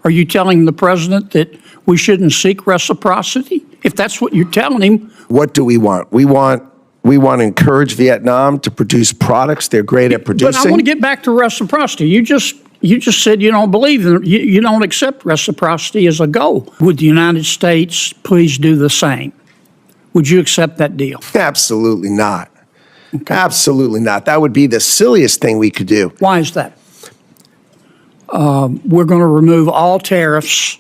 Are you telling the president that we shouldn't seek reciprocity? If that's what you're telling him. What do we want? We want to encourage Vietnam to produce products they're great at producing. But I want to get back to reciprocity. You just said you don't believe in, you don't accept reciprocity as a goal. Would the United States please do the same? Would you accept that deal? Absolutely not. Okay. Absolutely not. That would be the silliest thing we could do. Why is that? We're going to remove all tariffs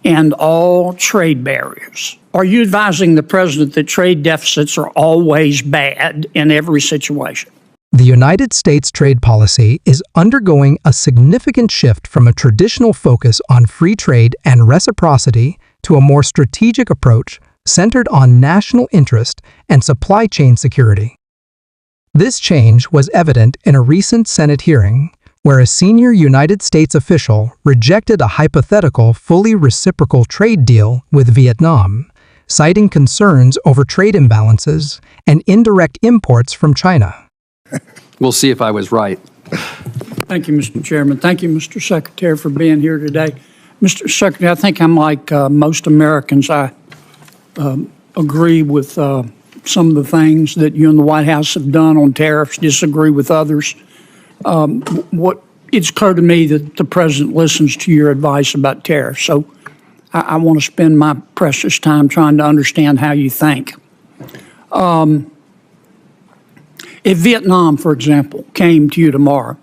and all trade barriers. Are you advising the president that trade deficits are always bad in every situation? The United States trade policy is undergoing a significant shift from a traditional focus on free trade and reciprocity to a more strategic approach centered on national interest and supply chain security. This change was evident in a recent Senate hearing where a senior United States official rejected a hypothetical fully reciprocal trade deal with Vietnam, citing concerns over trade imbalances and indirect imports from China. We'll see if I was right. Thank you, Mr. Chairman. Thank you, Mr. Secretary, for being here today. Mr. Secretary, I think I'm like most Americans. I agree with some of the things that you and the White House have done on tariffs, disagree with others. It's clear to me that the president listens to your advice about tariffs. So I want to spend my precious time trying to understand how you think. If Vietnam, for example, came to you tomorrow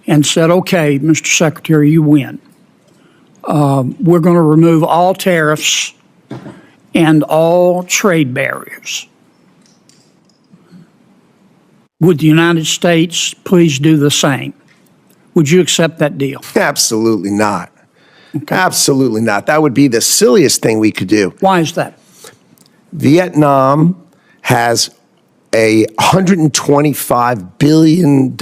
and said, okay, Mr. Secretary, you win. We're going to remove all tariffs and all trade barriers. Would the United States please do the same? Would you accept that deal? Absolutely not. Okay. Absolutely not. That would be the silliest thing we could do. Why is that? Vietnam has a $125 billion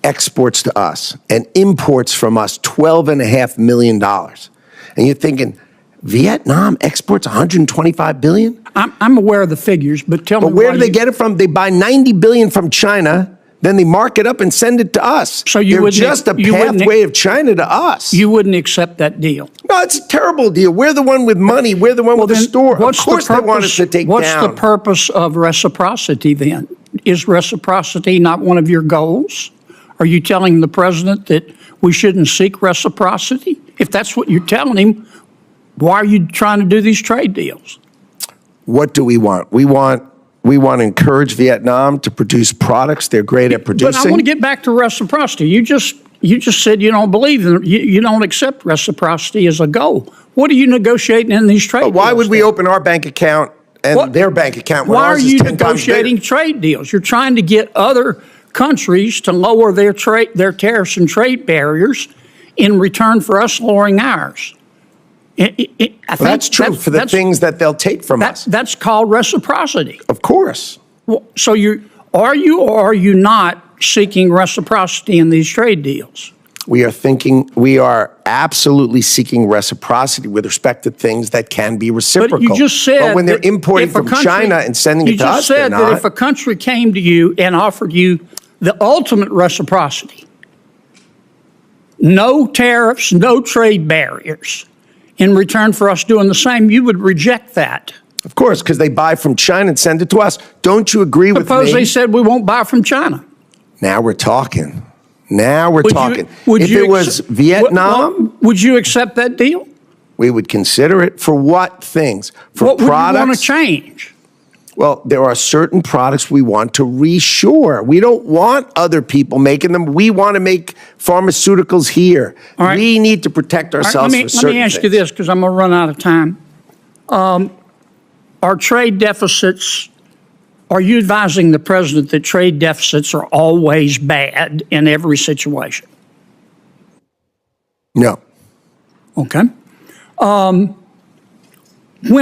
exports to us and imports from us $12.5 million. And you're thinking, Vietnam exports $125 billion? I'm aware of the figures, but tell me where do they get it from? They buy $90 billion from China, then they mark it up and send it to us. So they're just a pathway of China to us. You wouldn't accept that deal? No, it's a terrible deal. We're the one with money. We're the one with the store. Of course they want us to take down. What's the purpose of reciprocity then? Is reciprocity not one of your goals? Are you telling the president that we shouldn't seek reciprocity? If that's what you're telling him, why are you trying to do these trade deals? What do we want? We want to encourage Vietnam to produce products they're great at producing. But I want to get back to reciprocity. You just said you don't believe in, you don't accept reciprocity as a goal. What are you negotiating in these trade deals? Why would we open our bank account and their bank account when ours is 10 times bigger? Why are you negotiating trade deals? You're trying to get other countries to lower their tariffs and trade barriers in return for us lowering ours. That's true for the things that they'll take from us. That's called reciprocity. Of course. Well, so are you or are you not seeking reciprocity in these trade deals? We are absolutely seeking reciprocity with respect to things that can be reciprocal. But you just said, but when they're importing from China and sending it to us, they're not. You just said that if a country came to you and offered you the ultimate reciprocity, no tariffs, no trade barriers, in return for us doing the same, you would reject that. Of course, because they buy from China and send it to us. Don't you agree with me? Suppose they said we won't buy from China. Now we're talking. Now we're talking. If it was Vietnam, would you accept that deal? We would consider it. For what things? For what products? What would you want to change? Well, there are certain products we want to reshore. We don't want other people making them. We want to make pharmaceuticals here. Right. We need to protect ourselves for certain things. Let me ask you this, because I'm going to run out of time. Our trade deficits, are you advising the president that trade deficits are always bad in every situation? No. Okay. When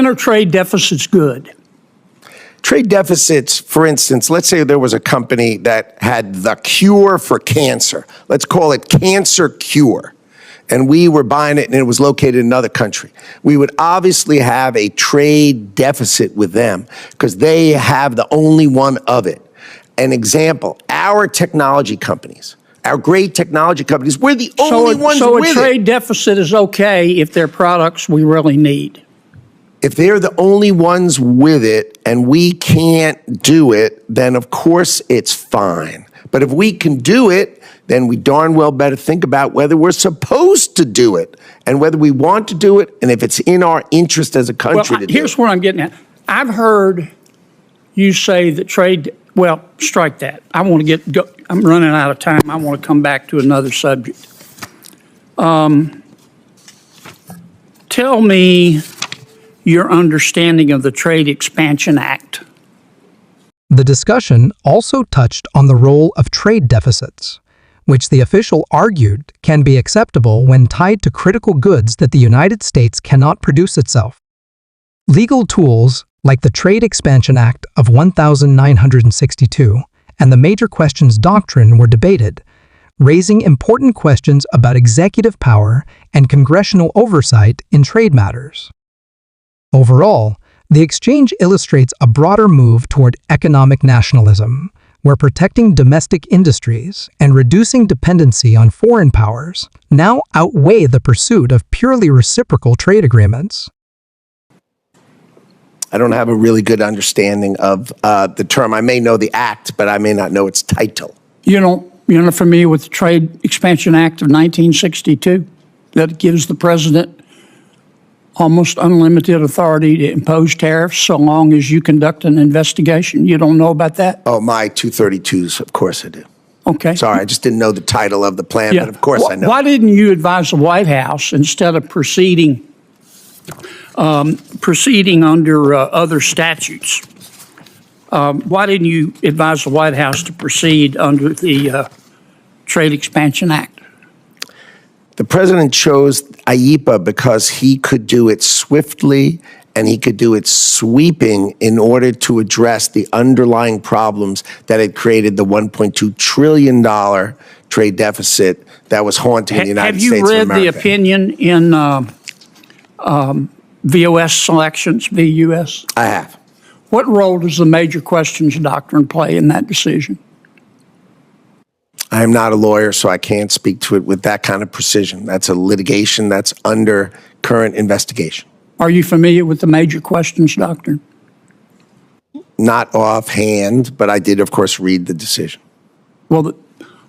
are trade deficits good? Trade deficits, for instance, let's say there was a company that had the cure for cancer. Let's call it Cancer Cure. And we were buying it and it was located in another country. We would obviously have a trade deficit with them because they have the only one of it. An example, our technology companies, our great technology companies, we're the only ones So with a trade deficit is okay if they're products we really need. If they're the only ones with it and we can't do it, then of course it's fine. But if we can do it, then we darn well better think about whether we're supposed to do it and whether we want to do it and if it's in our interest as a country to do it. Here's what I'm getting at. I've heard you say that strike that. I want to I'm running out of time. I want to come back to another subject. Tell me your understanding of the Trade Expansion Act. The discussion also touched on the role of trade deficits, which the official argued can be acceptable when tied to critical goods that the United States cannot produce itself. Legal tools like the Trade Expansion Act of 1962 and the Major Questions Doctrine were debated, raising important questions about executive power and congressional oversight in trade matters. Overall, the exchange illustrates a broader move toward economic nationalism, where protecting domestic industries and reducing dependency on foreign powers now outweigh the pursuit of purely reciprocal trade agreements. I don't have a really good understanding of the term. I may know the act, but I may not know its title. You're not familiar with the Trade Expansion Act of 1962 that gives the president almost unlimited authority to impose tariffs so long as you conduct an investigation? You don't know about that? Oh, my 232s, of course I do. Okay. Sorry, I just didn't know the title of the plan, but of course I know. Why didn't you advise the White House instead of proceeding under other statutes? Why didn't you advise the White House to proceed under the Trade Expansion Act? The president chose IEEPA because he could do it swiftly and he could do it sweeping in order to address the underlying problems that had created the $1.2 trillion trade deficit that was haunting the United States of America. Have you read the opinion in VOS selections, VUS? I have. What role does the Major Questions Doctrine play in that decision? I am not a lawyer, so I can't speak to it with that kind of precision. That's a litigation that's under current investigation. Are you familiar with the Major Questions Doctrine? Not offhand, but I did, of course, read the decision. Well,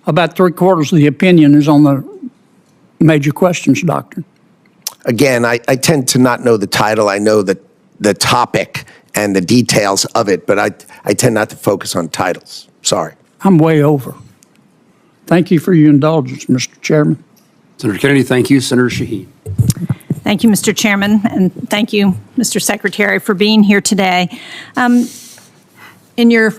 about 3/4 of the opinion is on the Major Questions Doctrine. Again, I tend to not know the title. I know the topic and the details of it, but I tend not to focus on titles. Sorry. I'm way over. Thank you for your indulgence, Mr. Chairman. Senator Kennedy, thank you. Senator Shaheen. Thank you, Mr. Chairman, and thank you, Mr. Secretary, for being here today. In your